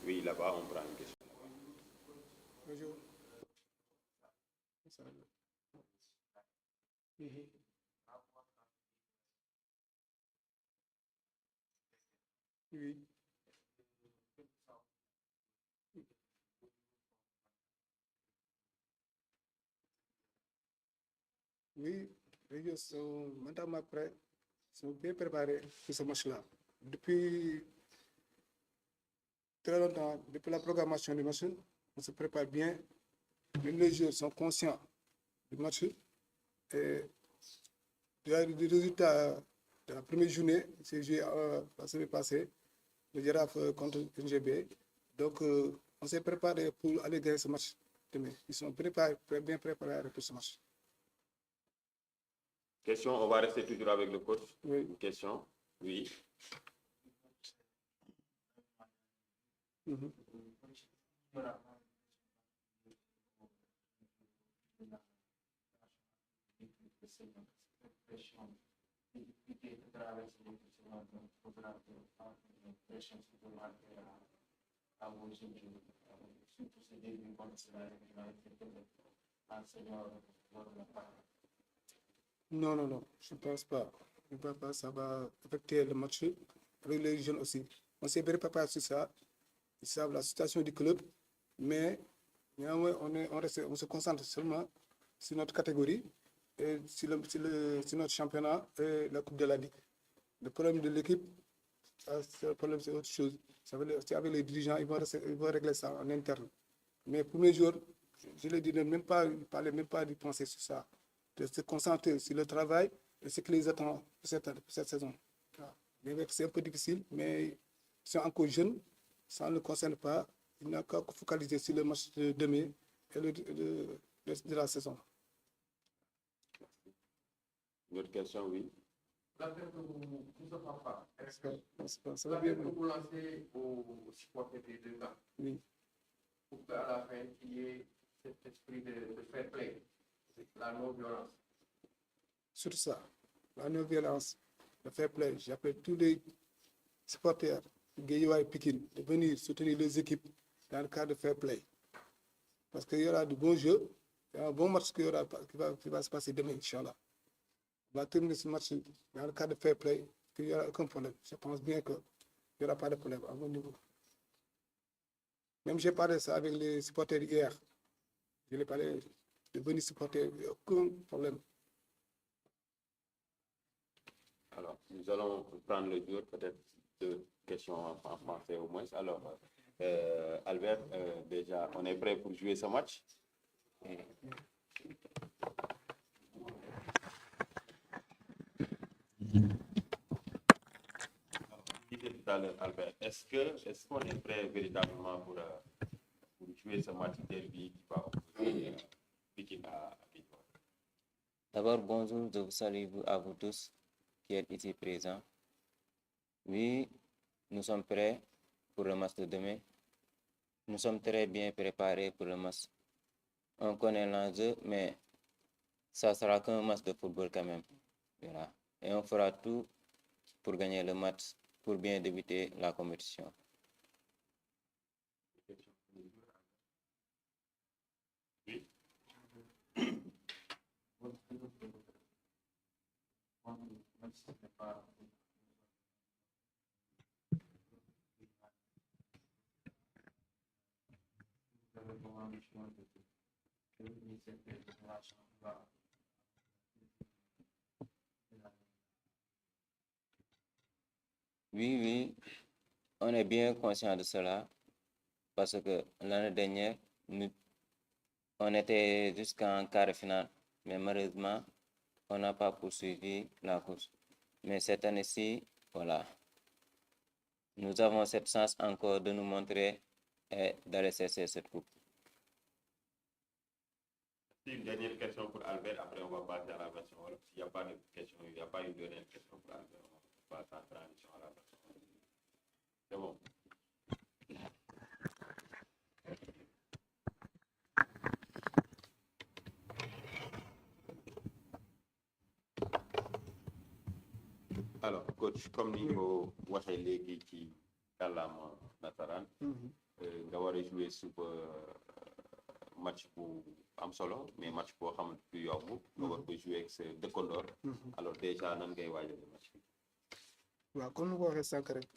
Oui, là-bas, on prend une question. Bonjour. Mhm. Oui. Oui, les joueurs sont mentalement prêts, sont bien préparés pour ce match-là. Depuis très longtemps, depuis la programmation du match, on se prépare bien. Même les joueurs sont conscients du match et du résultat de la première journée, c'est joué la semaine passée, le Giraffe contre NGB. Donc, on s'est préparé pour aller gagner ce match demain. Ils sont bien préparés pour ce match. Question, on va rester toujours avec le coach. Oui. Une question, oui. Mhm. Non, non, non, je ne pense pas. Je ne pense pas, ça va affecter le match avec les jeunes aussi. On s'est bien préparé sur ça. Ils savent la situation du club, mais néanmoins, on se concentre seulement sur notre catégorie et sur notre championnat et la Coupe de la Ligue. Le problème de l'équipe, le problème, c'est autre chose. C'est avec les dirigeants, ils vont régler ça en interne. Mais pour mes joueurs, je les dis de même pas parler, même pas de penser sur ça. De se concentrer sur le travail et ce qui les attend pour cette saison. C'est un peu difficile, mais ils sont encore jeunes, ça ne le concerne pas. Il n'a qu'à focaliser sur le match de demain et de la saison. Une autre question, oui. L'affaire de Moussa Papa, Ça va bien. vous lancez aux supporters des deux camps. Oui. Pour qu'à la fin, il y ait cet esprit de fair play, la non-violence. Sur ça, la non-violence, le fair play, j'appelle tous les supporters de Guédiawaye et Pikine de venir soutenir les équipes dans le cadre de fair play. Parce qu'il y aura de bons jeux, il y a un bon match qui va se passer demain, Inch'Allah. On va terminer ce match dans le cadre de fair play, qu'il n'y aura aucun problème. Je pense bien qu'il n'y aura pas de problème à mon niveau. Même j'ai parlé de ça avec les supporters hier. Je leur ai parlé de venir supporter, il n'y a aucun problème. Alors, nous allons prendre le jour, peut-être deux questions en français au moins. Alors, Albert, déjà, on est prêt pour jouer ce match? Tout à l'heure, Albert, est-ce qu'on est prêt véritablement pour jouer ce match derby qui va opposer Pikine à Guédiawaye? D'abord, bonjour, je vous salue à vous tous qui êtes ici présents. Oui, nous sommes prêts pour le match de demain. Nous sommes très bien préparés pour le match. On connaît l'enjeu, mais ça sera qu'un match de football quand même. Voilà. Et on fera tout pour gagner le match, pour bien débuter la compétition. Oui. Oui, on est bien conscient de cela parce que l'année dernière, on était jusqu'en quart de finale, mais malheureusement, on n'a pas poursuivi la course. Mais cette année-ci, voilà, nous avons cette chance encore de nous montrer et d'aller chercher cette coupe. Une dernière question pour Albert, après on va passer à la version Wolof. S'il n'y a pas de question, il n'y a pas une dernière question pour Albert, on va passer en transition à la version Wolof. C'est bon. Alors, coach, comme ni ko waxee léegi ci kàllaama nasaraan nga war a jouer suba match bu am solo mais match boo xamante du yomb nga war ko jouer ak sa dëkkandoor alors déjà nan ngay waajale match bi waaw comme ni ko waxee sànq rek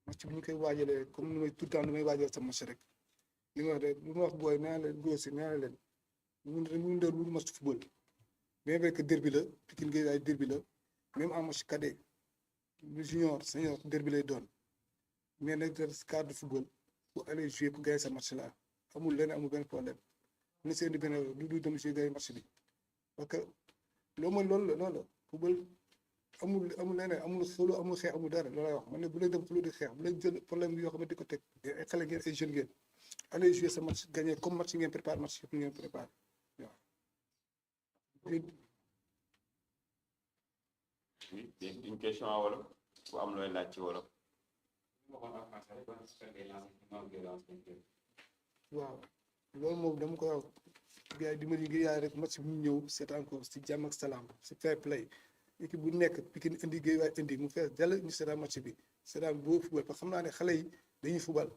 match bi ñu koy waajalee comme ni may tout le temps ni may waajalee sa match rek li nga wax rek lu ma wax booy nee na leen góor si nee na leen ñu doon lu match football bien vrai que derby la Pikine Guédiawaye derby la même en match cadet junior senior derby lay doon mais nag dans ce cadre de football pour aller jouer pour gagner sa match là amul lenn amul benn problème na seen di benn du dem jouer gagner match bi parce que loolu mooy loolu la football amul leneen amul xulu amul xeex amul dara loolay wax man ne bu leen dem xulu di xeex bu leen jël problème yoo xamante di ko teg ay xale ngeen ay jeunes ngeen allez jouer sa match gagner comme match ngeen préparé match yëpp ngeen préparé waaw. oui une question à wolof bu am looy laaj ci wolof waaw loolu moom dama ko wax gars yi dimbali ngir yaay rek match bi ñu ñëw c'est encore si jàmm ak salaam si fair play équipe bu nekk Pikine indi Guédiawaye indi mu fees dell ñu seetaan match bi seetaan boo football parce que xam naa ne xale yi dañuy football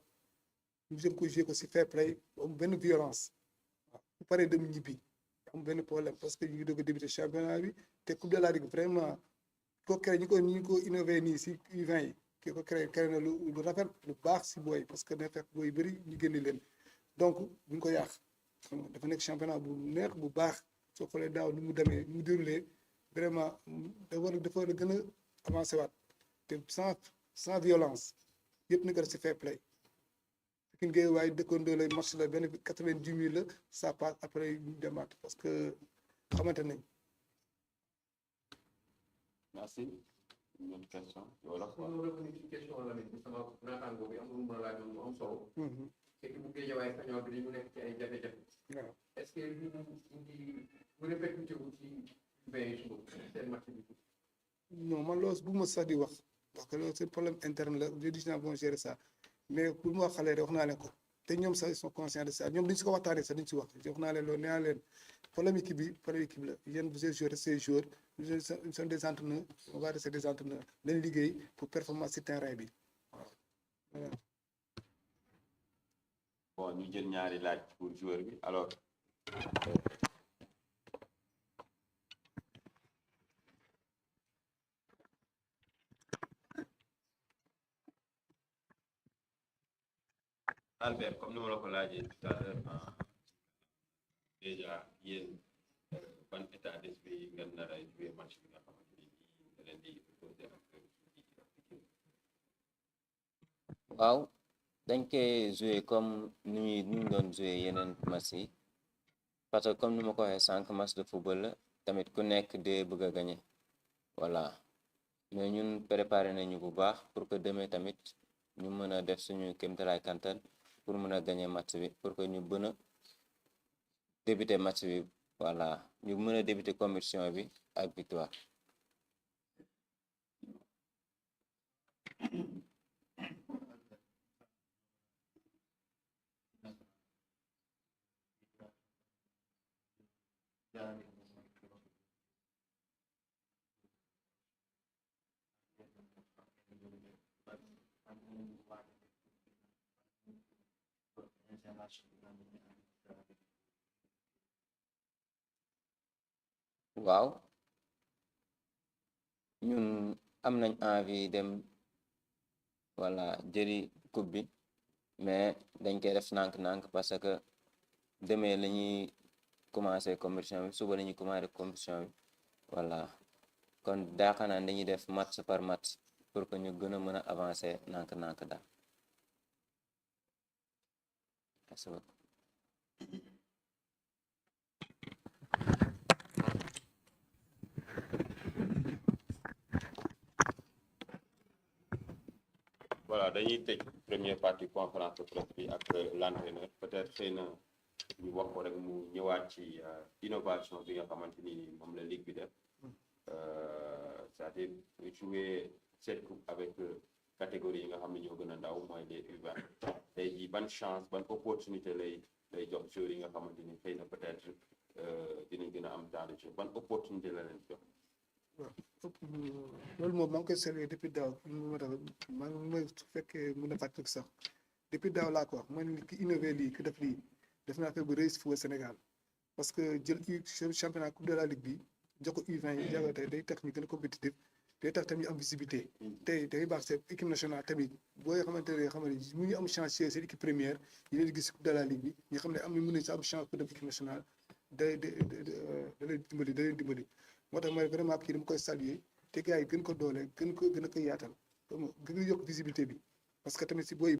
ñu jëm ko jouer ko si fair play am benn violence waaw bu paree dem ñibbi am benn problème parce que ñu ngi doog a débuté championnat bi te coupe de la Ligue vraiment ko créé ñu ko innové nii si U20 yi ki ko créé na lu rafet lu baax si booy parce que day fekk booy bëri ñu génne leen donc buñ ko yàq dafa nekk championnat bu neex bu baax soo xoolee daaw ni mu demee ni mu déroulé vraiment dafa war a gën a avancé waat te sans violence yëpp ni ko def si fair play Pikine Guédiawaye dëkkandoo lay match la benn 90 minutes la ça passe après ñu demaat parce que xamante nañ. merci une autre question wala pour ñu revenir ci question la bi sama naataango bi am lu mu laaj lu am solo. équipe bu Guédiawaye senior bi dañu nekk ci ay jafe-jafe. waaw est-ce que ñu ngi répercuté wu ci mbéy seen match bi. non man loolu bu ma sax di wax parce que loolu c'est problème interne la je dis bon gérer ça mais pour mu wax xale rek wax naa leen ko te ñoom sax ils sont conscients de ça ñoom dañu si ko waxtaanee sax dañu si wax wax naa leen loolu nee naa leen problème équipe bi problème équipe la yéen vous êtes joueurs ces joueurs nous sommes des entraîneurs on va rester des entraîneurs dañ liggéey pour performance si terrain bi waaw voilà. bon ñu jël ñaari laaj pour joueur bi alors Albert comme ni ma la ko laajee tout à l'heure déjà yéen ban état d'esprit ngeen nar a jouer match bi nga xamante ni da leen di opposé ak waaw dañ koy jouer comme ni ñu doon jouer yeneen match yi parce que comme ni ma ko waxee sànq match de football la tamit ku nekk dee bëgg a gagner voilà mais ñun préparé nañu bu baax pour que demain tamit ñu mën a def suñu kéemtalaay kantan pour mën a gagner match bi pour que ñu mën a débuter match bi voilà ñu mën a débuter compétition bi ak victoire. waaw ñun am nañ envie dem voilà jëli coupe bi mais dañ koy def nànk-nànk parce que demee la ñuy commencer compétition bi suba la ñuy commencer compétition bi voilà kon daaxanaan dañuy def match par match pour que ñu gën a mën a avancer nànk-nànk daal. Merci beaucoup. voilà dañuy tëj première partie conférence de presse bi ak l'entraîneur peut-être xëy na ñu wax ko rek mu ñëwaat ci innovation bi nga xamante ni moom la ligue bi def c'est-à-dire jouer cette coupe avec catégorie yi nga xam ne ñoo gën a ndaw mooy les U20 tey jii ban chance ban opportunité lay jox joueurs yi nga xamante ni xëy na peut-être dinañ gën a am temps de jeu ban opportunité la leen jox. loolu moom maa ngi koy saluer depuis daaw ma su fekkee mën a fàttali sax depuis daaw laa ko wax man ki innové lii ki def lii def naa affaire bu réussir fu Sénégal parce que jël championnat coupe de la ligue bi jox ko U20 yi jàngal tey day tax ñu gën a compétitif day tax tamit ñu am visibilité tey day baax seen équipe nationale tamit booy xamante ne mu ñu am chance ci seen équipe première yi leen gis coupe de la ligue bi ñu xam ne am na mën nañ sa am chance pour def équipe nationale da leen dimbali moo tax mooy vraiment kii dama koy saluer te gars yi gën ko doole gën a koy yaatal gën a yokk visibilité bi parce que tamit si booy